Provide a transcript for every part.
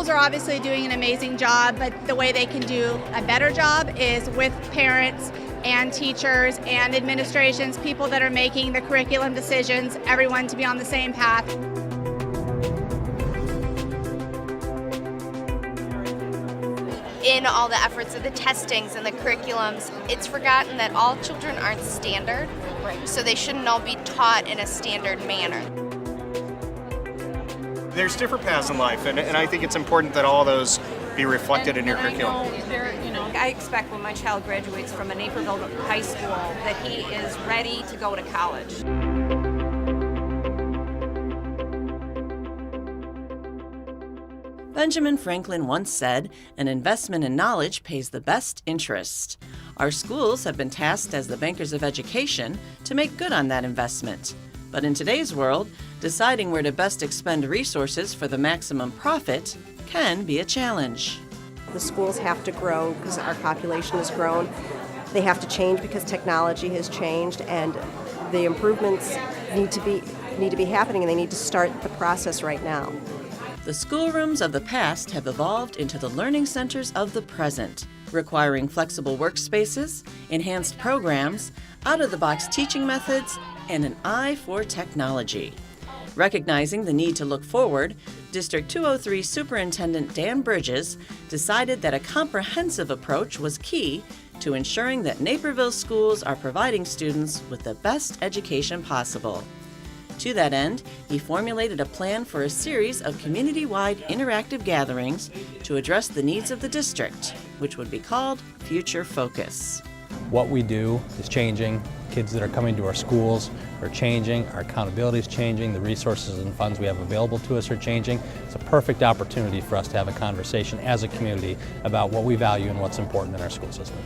schools are obviously doing an amazing job, but the way they can do a better job is with parents and teachers and administrations, people that are making the curriculum decisions, everyone to be on the same path. In all the efforts of the testings and the curriculums, it's forgotten that all children aren't standard, so they shouldn't all be taught in a standard manner. There's different paths in life, and I think it's important that all those be reflected in your curriculum. I expect when my child graduates from a Naperville high school that he is ready to go to college. Benjamin Franklin once said, "An investment in knowledge pays the best interest." Our schools have been tasked as the bankers of education to make good on that investment. But in today's world, deciding where to best expend resources for the maximum profit can be a challenge. The schools have to grow because our population has grown. They have to change because technology has changed, and the improvements need to be happening, and they need to start the process right now. The schoolrooms of the past have evolved into the learning centers of the present, requiring flexible workspaces, enhanced programs, out-of-the-box teaching methods, and an eye for technology. Recognizing the need to look forward, District 203 Superintendent Dan Bridges decided that a comprehensive approach was key to ensuring that Naperville schools are providing students with the best education possible. To that end, he formulated a plan for a series of community-wide interactive gatherings to address the needs of the district, which would be called Future Focus. What we do is changing. Kids that are coming to our schools are changing. Our accountability is changing. The resources and funds we have available to us are changing. It's a perfect opportunity for us to have a conversation as a community about what we value and what's important in our school system.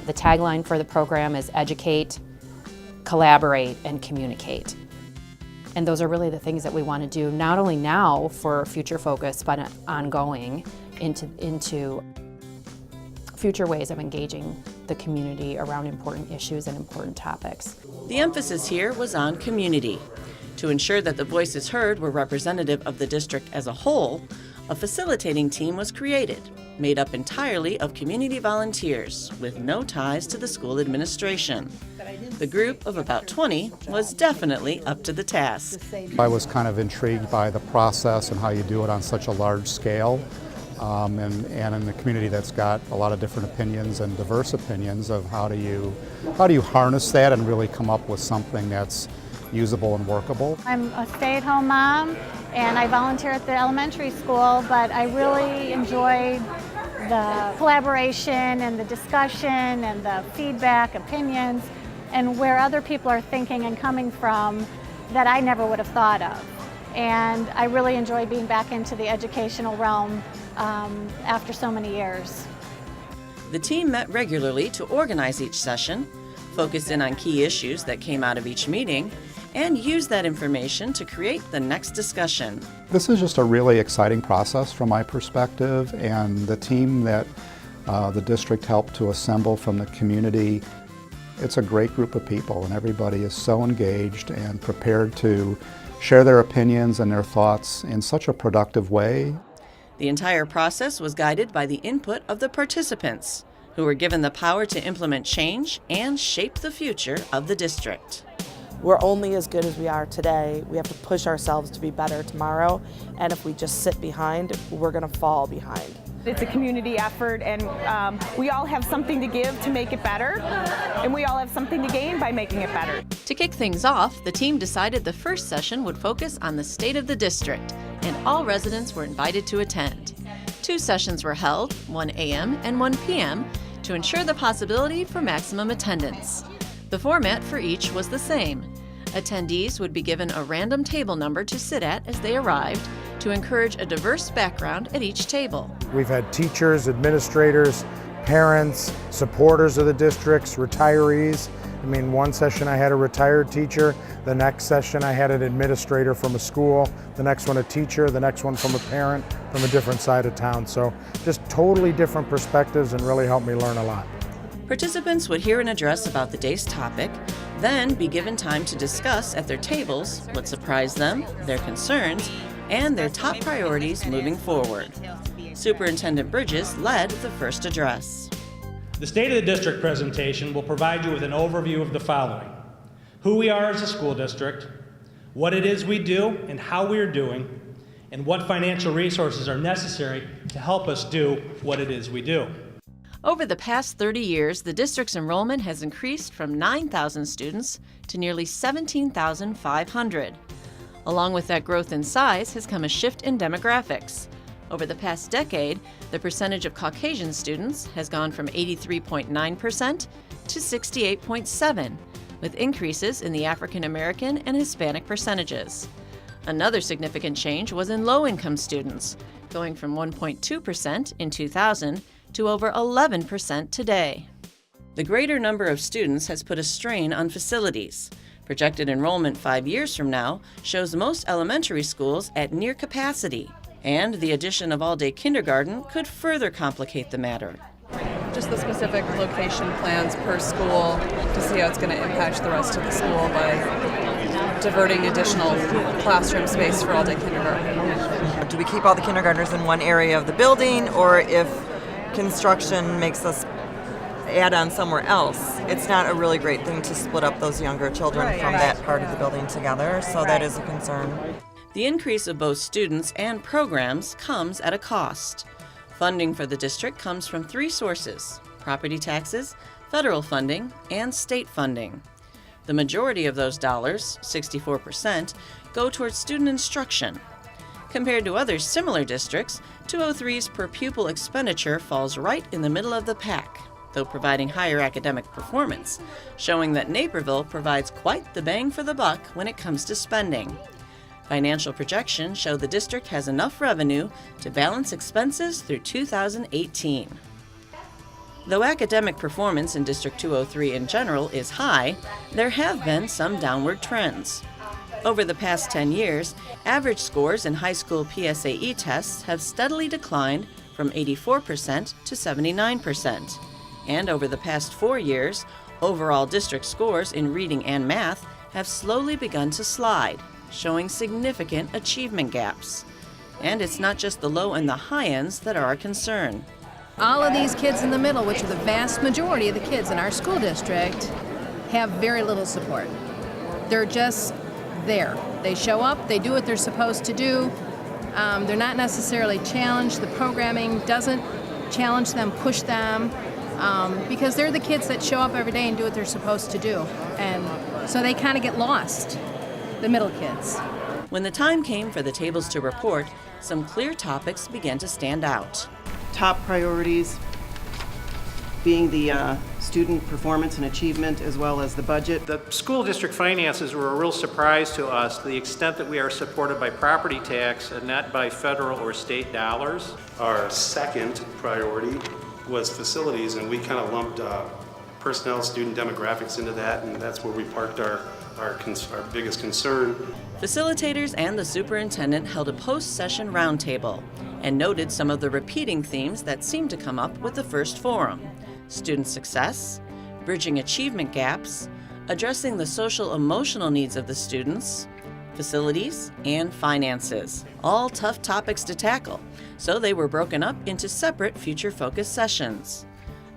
The tagline for the program is educate, collaborate, and communicate. And those are really the things that we want to do, not only now for Future Focus, but ongoing into future ways of engaging the community around important issues and important topics. The emphasis here was on community. To ensure that the voices heard were representative of the district as a whole, a facilitating team was created, made up entirely of community volunteers with no ties to the school administration. The group of about 20 was definitely up to the task. I was kind of intrigued by the process and how you do it on such a large scale, and in a community that's got a lot of different opinions and diverse opinions of how do you harness that and really come up with something that's usable and workable. I'm a stay-at-home mom and I volunteer at the elementary school, but I really enjoyed the collaboration and the discussion and the feedback, opinions, and where other people are thinking and coming from that I never would have thought of. And I really enjoy being back into the educational realm after so many years. The team met regularly to organize each session, focus in on key issues that came out of each meeting, and use that information to create the next discussion. This is just a really exciting process from my perspective, and the team that the district helped to assemble from the community, it's a great group of people, and everybody is so engaged and prepared to share their opinions and their thoughts in such a productive way. The entire process was guided by the input of the participants, who were given the power to implement change and shape the future of the district. We're only as good as we are today. We have to push ourselves to be better tomorrow, and if we just sit behind, we're going to fall behind. It's a community effort, and we all have something to give to make it better, and we all have something to gain by making it better. To kick things off, the team decided the first session would focus on the state of the district, and all residents were invited to attend. 2 sessions were held, 1 a.m. and 1 p.m., to ensure the possibility for maximum attendance. The format for each was the same. Attendees would be given a random table number to sit at as they arrived to encourage a diverse background at each table. We've had teachers, administrators, parents, supporters of the districts, retirees. I mean, one session I had a retired teacher, the next session I had an administrator from a school, the next one a teacher, the next one from a parent from a different side of town. So just totally different perspectives and really helped me learn a lot. Participants would hear an address about the day's topic, then be given time to discuss at their tables what surprised them, their concerns, and their top priorities moving forward. Superintendent Bridges led the first address. The State of the District presentation will provide you with an overview of the following: who we are as a school district, what it is we do and how we are doing, and what financial resources are necessary to help us do what it is we do. Over the past 30 years, the district's enrollment has increased from 9,000 students to nearly 17,500. Along with that growth in size has come a shift in demographics. Over the past decade, the percentage of Caucasian students has gone from 83.9% to 68.7%, with increases in the African American and Hispanic percentages. Another significant change was in low-income students, going from 1.2% in 2000 to over 11% today. The greater number of students has put a strain on facilities. Projected enrollment 5 years from now shows most elementary schools at near capacity, and the addition of all-day kindergarten could further complicate the matter. Just the specific location plans per school to see how it's going to impact the rest of the school by diverting additional classroom space for all-day kindergarten. Do we keep all the kindergartners in one area of the building, or if construction makes us add on somewhere else, it's not a really great thing to split up those younger children from that part of the building together, so that is a concern. The increase of both students and programs comes at a cost. Funding for the district comes from 3 sources: property taxes, federal funding, and state funding. The majority of those dollars, 64%, go towards student instruction. Compared to other similar districts, 203's per pupil expenditure falls right in the middle of the pack, though providing higher academic performance, showing that Naperville provides quite the bang for the buck when it comes to spending. Financial projections show the district has enough revenue to balance expenses through 2018. Though academic performance in District 203 in general is high, there have been some downward trends. Over the past 10 years, average scores in high school PSAE tests have steadily declined from 84% to 79%. And over the past 4 years, overall district scores in reading and math have slowly begun to slide, showing significant achievement gaps. And it's not just the low and the high ends that are a concern. All of these kids in the middle, which are the vast majority of the kids in our school district, have very little support. They're just there. They show up, they do what they're supposed to do. They're not necessarily challenged. The programming doesn't challenge them, push them, because they're the kids that show up every day and do what they're supposed to do. And so they kind of get lost, the middle kids. When the time came for the tables to report, some clear topics began to stand out. Top priorities being the student performance and achievement, as well as the budget. The school district finances were a real surprise to us to the extent that we are supported by property tax and not by federal or state dollars. Our second priority was facilities, and we kind of lumped personnel, student demographics into that, and that's where we parked our biggest concern. Facilitators and the superintendent held a post-session roundtable and noted some of the repeating themes that seemed to come up with the first forum: student success, bridging achievement gaps, addressing the social-emotional needs of the students, facilities, and finances. All tough topics to tackle, so they were broken up into separate future-focused sessions.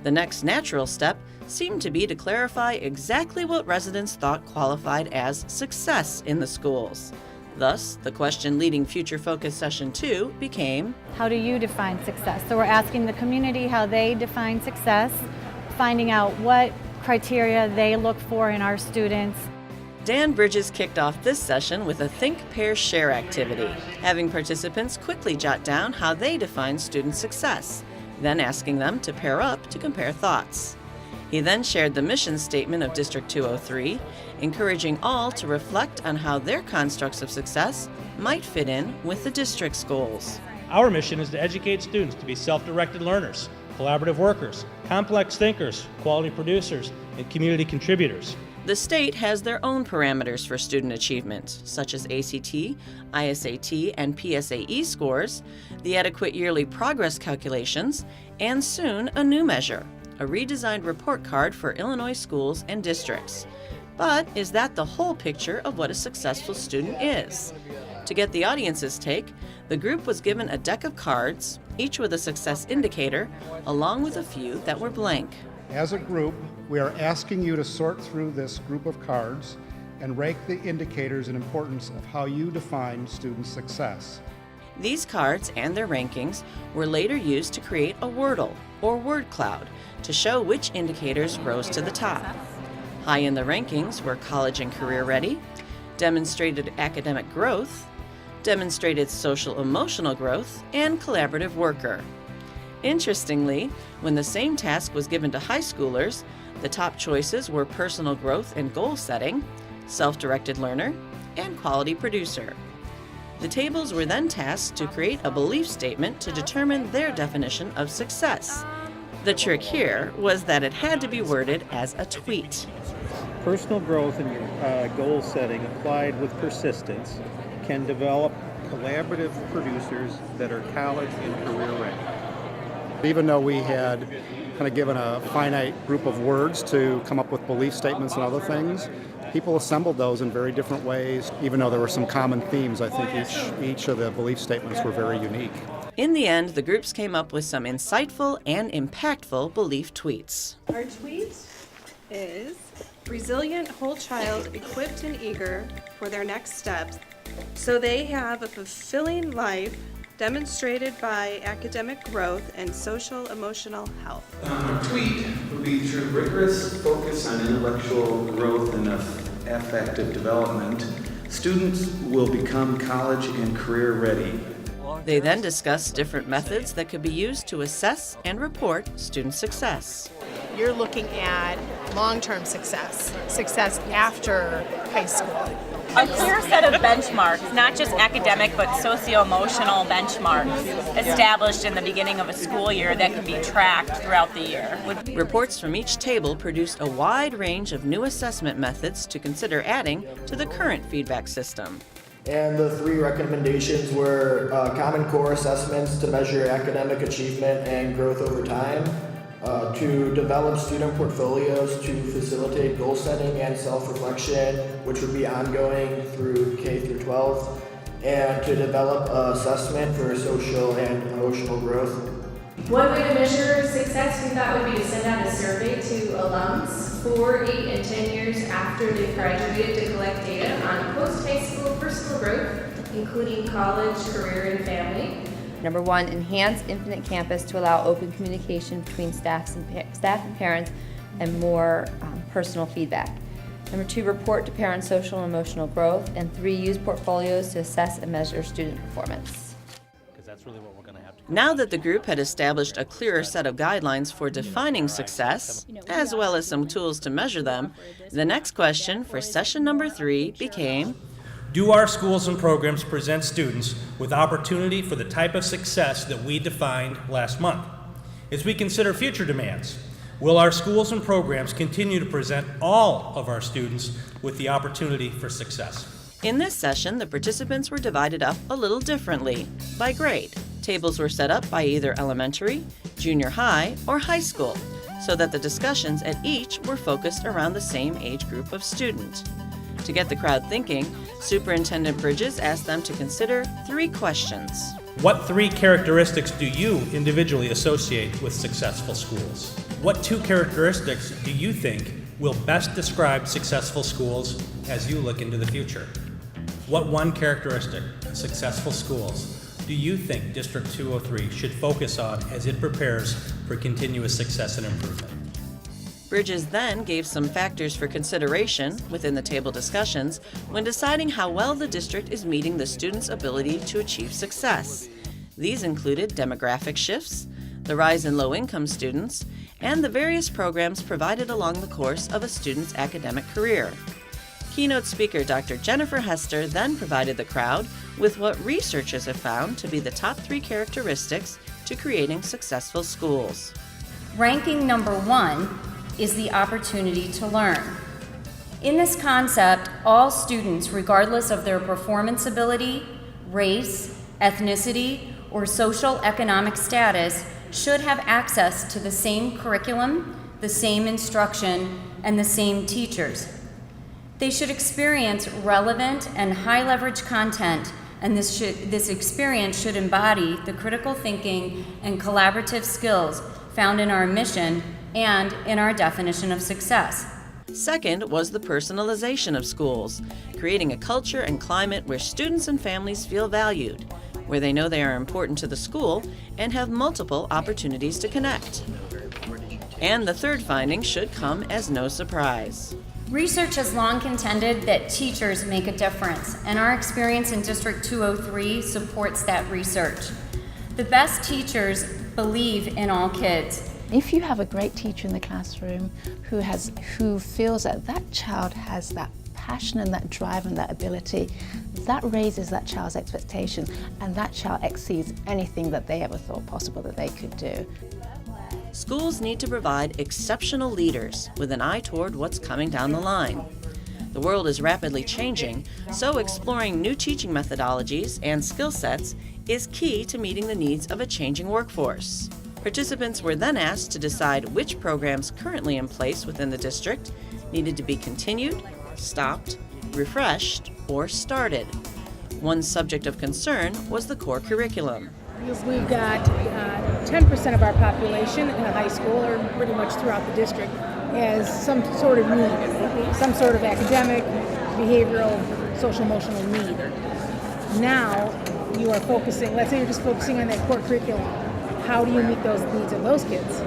The next natural step seemed to be to clarify exactly what residents thought qualified as success in the schools. Thus, the question leading Future Focus Session 2 became, how do you define success? So we're asking the community how they define success, finding out what criteria they look for in our students. Dan Bridges kicked off this session with a Think, Pair, Share activity, having participants quickly jot down how they define student success, then asking them to pair up to compare thoughts. He then shared the mission statement of District 203, encouraging all to reflect on how their constructs of success might fit in with the district's goals. Our mission is to educate students to be self-directed learners, collaborative workers, complex thinkers, quality producers, and community contributors. The state has their own parameters for student achievement, such as ACT, ISAT, and PSAE scores, the adequate yearly progress calculations, and soon a new measure, a redesigned report card for Illinois schools and districts. But is that the whole picture of what a successful student is? To get the audience's take, the group was given a deck of cards, each with a success indicator, along with a few that were blank. As a group, we are asking you to sort through this group of cards and rank the indicators and importance of how you define student success. These cards and their rankings were later used to create a Wordle, or word cloud, to show which indicators rose to the top. High in the rankings were college and career ready, demonstrated academic growth, demonstrated social-emotional growth, and collaborative worker. Interestingly, when the same task was given to high schoolers, the top choices were personal growth and goal setting, self-directed learner, and quality producer. The tables were then tasked to create a belief statement to determine their definition of success. The trick here was that it had to be worded as a tweet. Personal growth and goal setting applied with persistence can develop collaborative producers that are college and career ready. Even though we had kind of given a finite group of words to come up with belief statements and other things, people assembled those in very different ways. Even though there were some common themes, I think each of the belief statements were very unique. In the end, the groups came up with some insightful and impactful belief tweets. Our tweet is, resilient whole child equipped and eager for their next steps so they have a fulfilling life demonstrated by academic growth and social emotional health. Our tweet would be through rigorous focus on intellectual growth and affective development, students will become college and career ready. They then discussed different methods that could be used to assess and report student success. You're looking at long-term success, success after high school. A clear set of benchmarks, not just academic but socio-emotional benchmarks established in the beginning of a school year that can be tracked throughout the year. Reports from each table produced a wide range of new assessment methods to consider adding to the current feedback system. And the three recommendations were common core assessments to measure academic achievement and growth over time, to develop student portfolios to facilitate goal setting and self-reflection, which would be ongoing through K through 12, and to develop assessment for social and emotional growth. One way to measure success we thought would be to send out a survey to alums 4, 8, and 10 years after they graduated to collect data on post-high school personal growth, including college, career, and family. Number 1, enhance Infinite Campus to allow open communication between staff and parents and more personal feedback. Number 2, report to parents' social and emotional growth. And 3, use portfolios to assess and measure student performance. Now that the group had established a clearer set of guidelines for defining success, as well as some tools to measure them, the next question for session number 3 became, do our schools and programs present students with opportunity for the type of success that we defined last month? As we consider future demands, will our schools and programs continue to present all of our students with the opportunity for success? In this session, the participants were divided up a little differently, by grade. Tables were set up by either elementary, junior high, or high school, so that the discussions at each were focused around the same age group of student. To get the crowd thinking, Superintendent Bridges asked them to consider 3 questions. What 3 characteristics do you individually associate with successful schools? What 2 characteristics do you think will best describe successful schools as you look into the future? What 1 characteristic of successful schools do you think District 203 should focus on as it prepares for continuous success and improvement? Bridges then gave some factors for consideration within the table discussions when deciding how well the district is meeting the students' ability to achieve success. These included demographic shifts, the rise in low-income students, and the various programs provided along the course of a student's academic career. Keynote speaker Dr. Jennifer Hester then provided the crowd with what researchers have found to be the top 3 characteristics to creating successful schools. Ranking number 1 is the opportunity to learn. In this concept, all students, regardless of their performance ability, race, ethnicity, or social economic status, should have access to the same curriculum, the same instruction, and the same teachers. They should experience relevant and high-leverage content and this experience should embody the critical thinking and collaborative skills found in our mission and in our definition of success. Second was the personalization of schools, creating a culture and climate where students and families feel valued, where they know they are important to the school and have multiple opportunities to connect. And the third finding should come as no surprise. Research has long contended that teachers make a difference, and our experience in District 203 supports that research. The best teachers believe in all kids. If you have a great teacher in the classroom who feels that that child has that passion and that drive and that ability, that raises that child's expectation, and that child exceeds anything that they ever thought possible that they could do. Schools need to provide exceptional leaders with an eye toward what's coming down the line. The world is rapidly changing, so exploring new teaching methodologies and skill sets is key to meeting the needs of a changing workforce. Participants were then asked to decide which programs currently in place within the district needed to be continued, stopped, refreshed, or started. One subject of concern was the core curriculum. We've got 10% of our population in the high school, or pretty much throughout the district, has some sort of need, some sort of academic, behavioral, social, emotional need. Now you are focusing, let's say you're just focusing on that core curriculum. How do you meet those needs of those kids?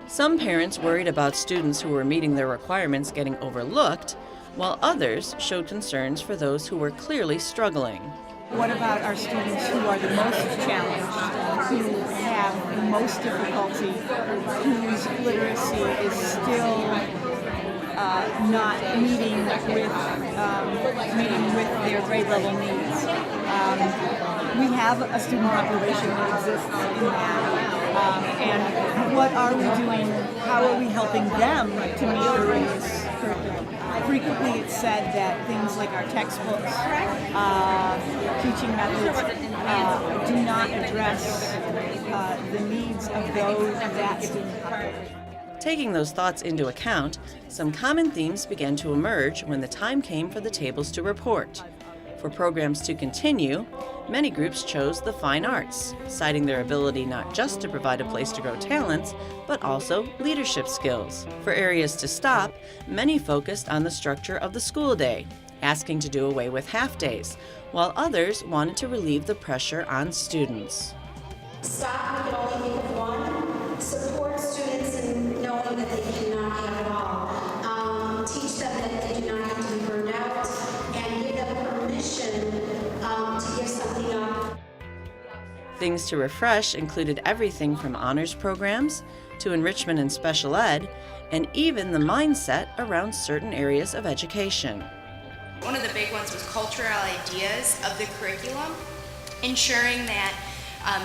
Some parents worried about students who were meeting their requirements getting overlooked, while others showed concerns for those who were clearly struggling. What about our students who are the most challenged, who have the most difficulty, whose literacy is still not meeting with their grade level needs? We have a student population that exists in that, and what are we doing? How are we helping them to meet the race curriculum? Frequently it's said that things like our textbooks, teaching methods do not address the needs of that student population. Taking those thoughts into account, some common themes began to emerge when the time came for the tables to report. For programs to continue, many groups chose the fine arts, citing their ability not just to provide a place to grow talents, but also leadership skills. For areas to stop, many focused on the structure of the school day, asking to do away with half-days, while others wanted to relieve the pressure on students. Stop, we can only think of one. Support students in knowing that they cannot have it all. Teach them that they do not have to be burned out, and give them permission to give something up. Things to refresh included everything from honors programs to enrichment and special ed, and even the mindset around certain areas of education. One of the big ones was cultural ideas of the curriculum, ensuring that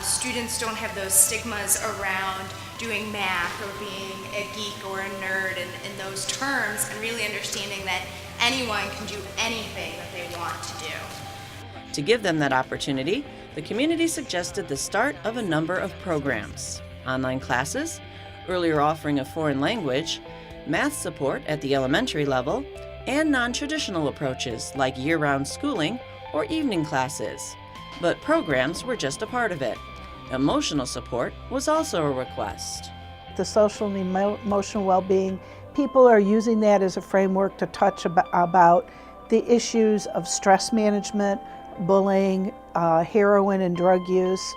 students don't have those stigmas around doing math or being a geek or a nerd in those terms, and really understanding that anyone can do anything that they want to do. To give them that opportunity, the community suggested the start of a number of programs: online classes, earlier offering of foreign language, math support at the elementary level, and non-traditional approaches like year-round schooling or evening classes. But programs were just a part of it. Emotional support was also a request. The social and emotional well-being, people are using that as a framework to touch about the issues of stress management, bullying, heroin and drug use,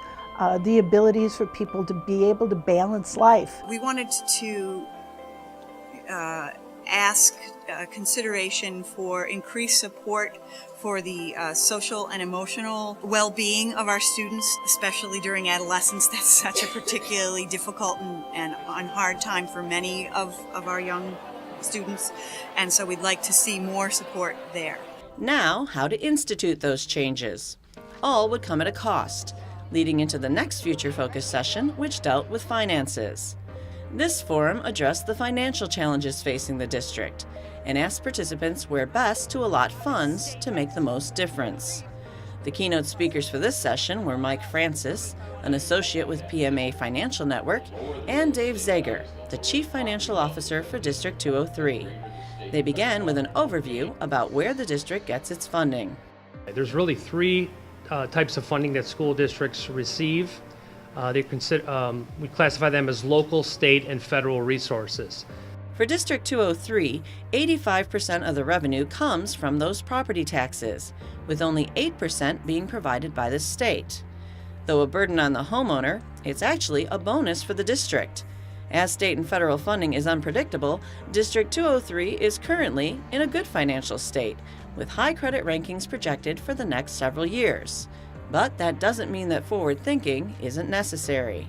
the abilities for people to be able to balance life. We wanted to ask consideration for increased support for the social and emotional well-being of our students, especially during adolescence. That's such a particularly difficult and hard time for many of our young students, and so we'd like to see more support there. Now, how to institute those changes. All would come at a cost, leading into the next Future Focus session, which dealt with finances. This forum addressed the financial challenges facing the district and asked participants where best to allot funds to make the most difference. The keynote speakers for this session were Mike Francis, an associate with PMA Financial Network, and Dave Zager, the Chief Financial Officer for District 203. They began with an overview about where the district gets its funding. There's really three types of funding that school districts receive. We classify them as local, state, and federal resources. For District 203, 85% of the revenue comes from those property taxes, with only 8% being provided by the state. Though a burden on the homeowner, it's actually a bonus for the district. As state and federal funding is unpredictable, District 203 is currently in a good financial state, with high credit rankings projected for the next several years. But that doesn't mean that forward thinking isn't necessary.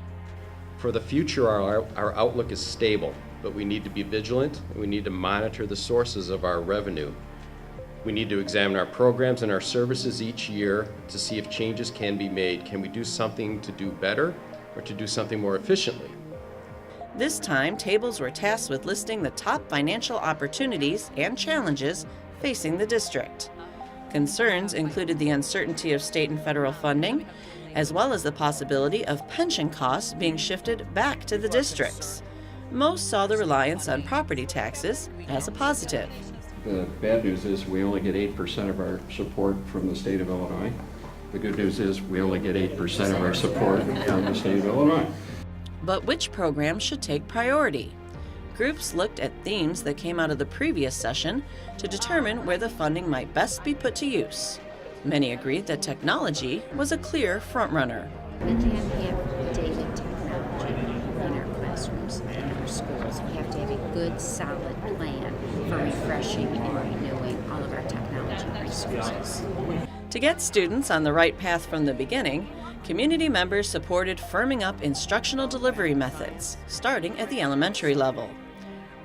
For the future, our outlook is stable, but we need to be vigilant and we need to monitor the sources of our revenue. We need to examine our programs and our services each year to see if changes can be made. Can we do something to do better or to do something more efficiently? This time, tables were tasked with listing the top financial opportunities and challenges facing the district. Concerns included the uncertainty of state and federal funding, as well as the possibility of pension costs being shifted back to the districts. Most saw the reliance on property taxes as a positive. The bad news is we only get 8% of our support from the state of Illinois. The good news is we only get 8% of our support from the state of Illinois. But which programs should take priority? Groups looked at themes that came out of the previous session to determine where the funding might best be put to use. Many agreed that technology was a clear frontrunner. We can't have dated technology in our classrooms, in our schools. We have to have a good, solid plan for refreshing and renewing all of our technology resources. To get students on the right path from the beginning, community members supported firming up instructional delivery methods, starting at the elementary level.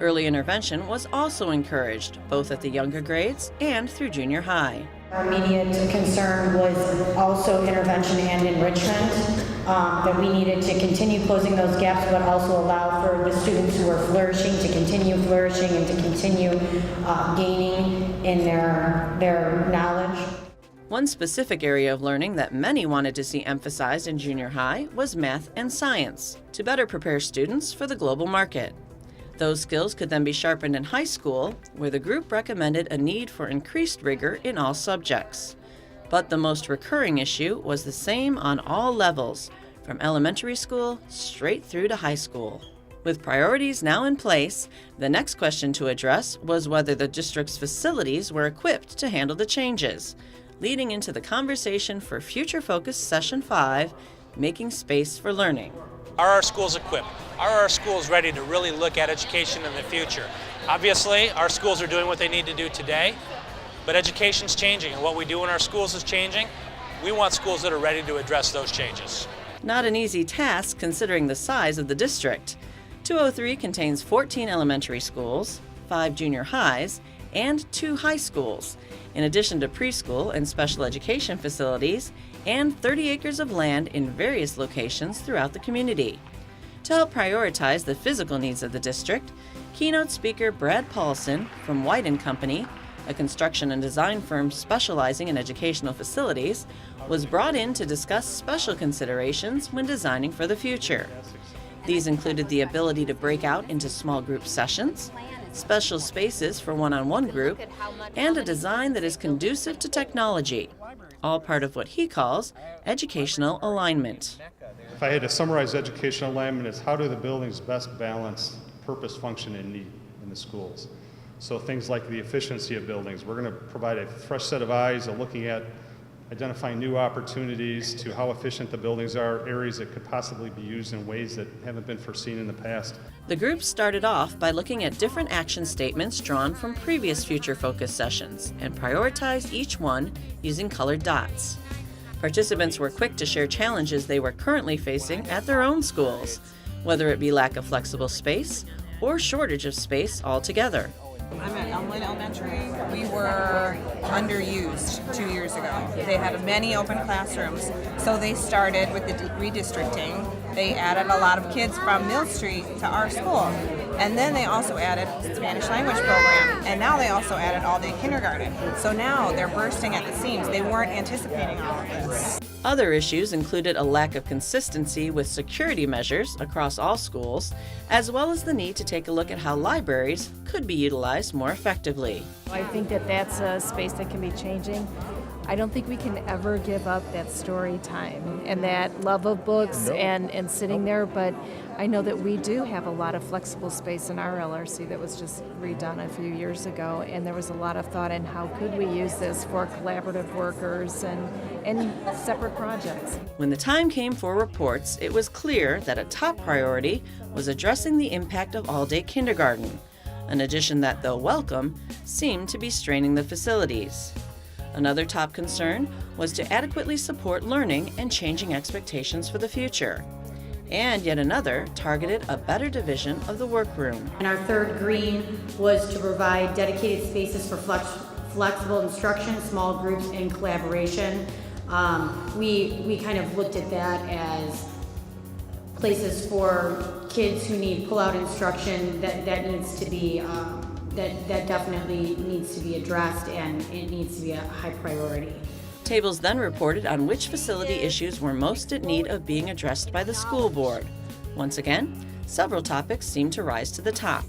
Early intervention was also encouraged, both at the younger grades and through junior high. Our immediate concern was also intervention and enrichment, that we needed to continue closing those gaps, but also allow for the students who are flourishing to continue flourishing and to continue gaining in their knowledge. One specific area of learning that many wanted to see emphasized in junior high was math and science, to better prepare students for the global market. Those skills could then be sharpened in high school, where the group recommended a need for increased rigor in all subjects. But the most recurring issue was the same on all levels, from elementary school straight through to high school. With priorities now in place, the next question to address was whether the district's facilities were equipped to handle the changes, leading into the conversation for Future Focus Session 5, Making Space for Learning. Are our schools equipped? Are our schools ready to really look at education in the future? Obviously, our schools are doing what they need to do today, but education's changing, and what we do in our schools is changing. We want schools that are ready to address those changes. Not an easy task considering the size of the district. 203 contains 14 elementary schools, 5 junior highs, and 2 high schools, in addition to preschool and special education facilities, and 30 acres of land in various locations throughout the community. To help prioritize the physical needs of the district, keynote speaker Brad Paulson from White & Company, a construction and design firm specializing in educational facilities, was brought in to discuss special considerations when designing for the future. These included the ability to break out into small group sessions, special spaces for one-on-one group, and a design that is conducive to technology, all part of what he calls educational alignment. If I had to summarize educational alignment, it's how do the buildings best balance purpose, function, and need in the schools. So things like the efficiency of buildings. We're going to provide a fresh set of eyes of looking at identifying new opportunities to how efficient the buildings are, areas that could possibly be used in ways that haven't been foreseen in the past. The group started off by looking at different action statements drawn from previous Future Focus sessions and prioritized each one using colored dots. Participants were quick to share challenges they were currently facing at their own schools, whether it be lack of flexible space or shortage of space altogether. I'm at Elmwood Elementary. We were underused 2 years ago. They had many open classrooms, so they started with the redistricting. They added a lot of kids from Mill Street to our school. And then they also added Spanish language program, and now they also added all-day kindergarten. So now they're bursting at the seams. They weren't anticipating all of this. Other issues included a lack of consistency with security measures across all schools, as well as the need to take a look at how libraries could be utilized more effectively. I think that that's a space that can be changing. I don't think we can ever give up that story time and that love of books and sitting there, but I know that we do have a lot of flexible space in our LRC that was just redone a few years ago, and there was a lot of thought in how could we use this for collaborative workers and separate projects. When the time came for reports, it was clear that a top priority was addressing the impact of all-day kindergarten, an addition that, though welcome, seemed to be straining the facilities. Another top concern was to adequately support learning and changing expectations for the future. And yet another targeted a better division of the workroom. And our third green was to provide dedicated spaces for flexible instruction, small groups, and collaboration. We kind of looked at that as places for kids who need pull-out instruction that needs to be that definitely needs to be addressed, and it needs to be a high priority. Tables then reported on which facility issues were most in need of being addressed by the school board. Once again, several topics seemed to rise to the top.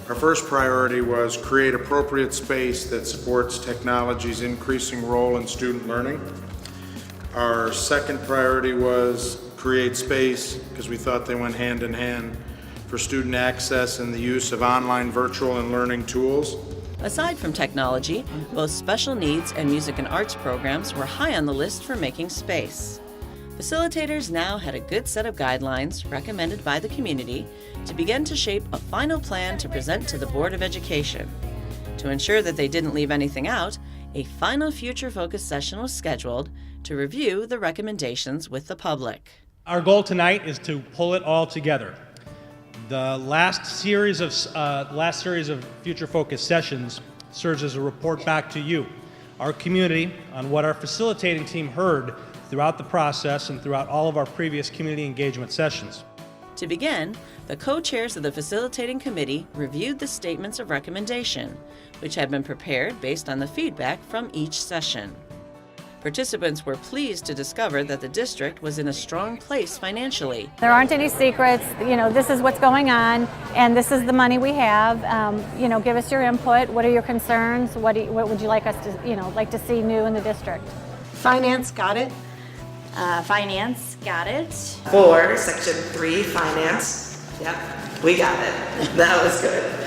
Our first priority was create appropriate space that supports technology's increasing role in student learning. Our second priority was create space, because we thought they went hand in hand, for student access and the use of online virtual and learning tools. Aside from technology, both special needs and music and arts programs were high on the list for making space. Facilitators now had a good set of guidelines recommended by the community to begin to shape a final plan to present to the Board of Education. To ensure that they didn't leave anything out, a final Future Focus session was scheduled to review the recommendations with the public. Our goal tonight is to pull it all together. The last series of Future Focus sessions serves as a report back to you, our community, on what our facilitating team heard throughout the process and throughout all of our previous community engagement sessions. To begin, the co-chairs of the facilitating committee reviewed the statements of recommendation, which had been prepared based on the feedback from each session. Participants were pleased to discover that the district was in a strong place financially. There aren't any secrets. This is what's going on, and this is the money we have. Give us your input. What are your concerns? What would you like us to see new in the district? Finance got it. Finance got it. 4, Section 3, Finance. Yep, we got it. That was good.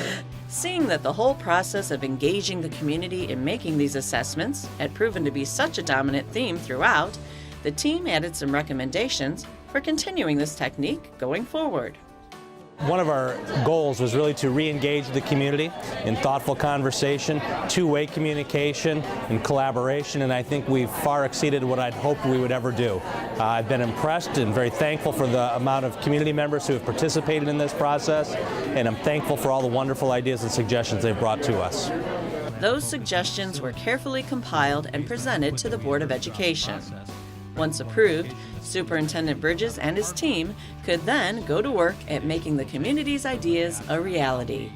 Seeing that the whole process of engaging the community in making these assessments had proven to be such a dominant theme throughout, the team added some recommendations for continuing this technique going forward. One of our goals was really to re-engage the community in thoughtful conversation, two-way communication, and collaboration, and I think we've far exceeded what I'd hoped we would ever do. I've been impressed and very thankful for the amount of community members who have participated in this process, and I'm thankful for all the wonderful ideas and suggestions they've brought to us. Those suggestions were carefully compiled and presented to the Board of Education. Once approved, Superintendent Bridges and his team could then go to work at making the community's ideas a reality.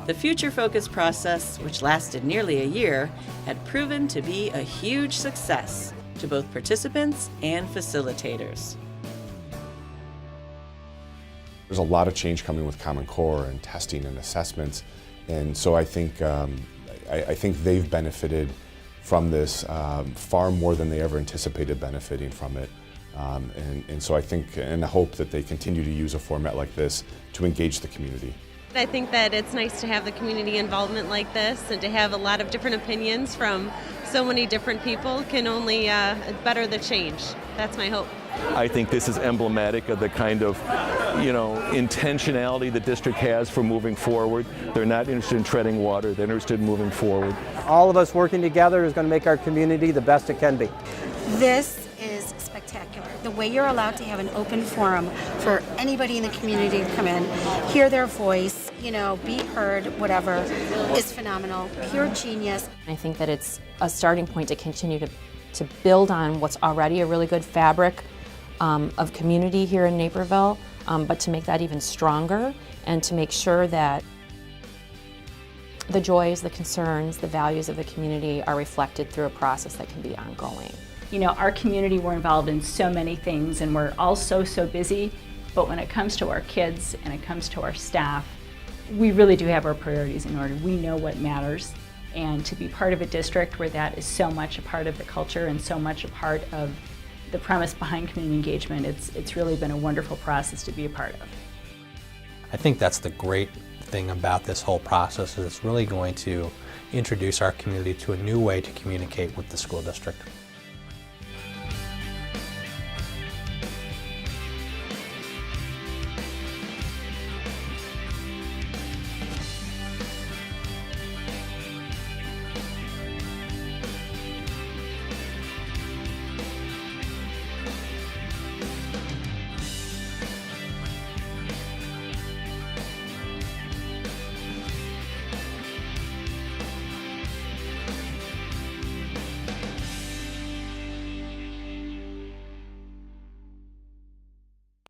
The Future Focus process, which lasted nearly a year, had proven to be a huge success to both participants and facilitators. There's a lot of change coming with Common Core and testing and assessments, and so I think they've benefited from this far more than they ever anticipated benefiting from it. And so I think and hope that they continue to use a format like this to engage the community. I think that it's nice to have the community involvement like this, and to have a lot of different opinions from so many different people can only better the change. That's my hope. I think this is emblematic of the kind of, intentionality the district has for moving forward. They're not interested in treading water, they're interested in moving forward. All of us working together is going to make our community the best it can be. This is spectacular. The way you're allowed to have an open forum for anybody in the community to come in, hear their voice, be heard, whatever, is phenomenal. Pure genius. I think that it's a starting point to continue to build on what's already a really good fabric of community here in Naperville, but to make that even stronger and to make sure that the joys, the concerns, the values of the community are reflected through a process that can be ongoing. Our community, we're involved in so many things and we're all so busy, but when it comes to our kids and it comes to our staff, we really do have our priorities in order. We know what matters, And to be part of a district where that is so much a part of the culture and so much a part of the premise behind community engagement, it's really been a wonderful process to be a part of. I think that's the great thing about this whole process, is it's really going to introduce our community to a new way to communicate with the school district.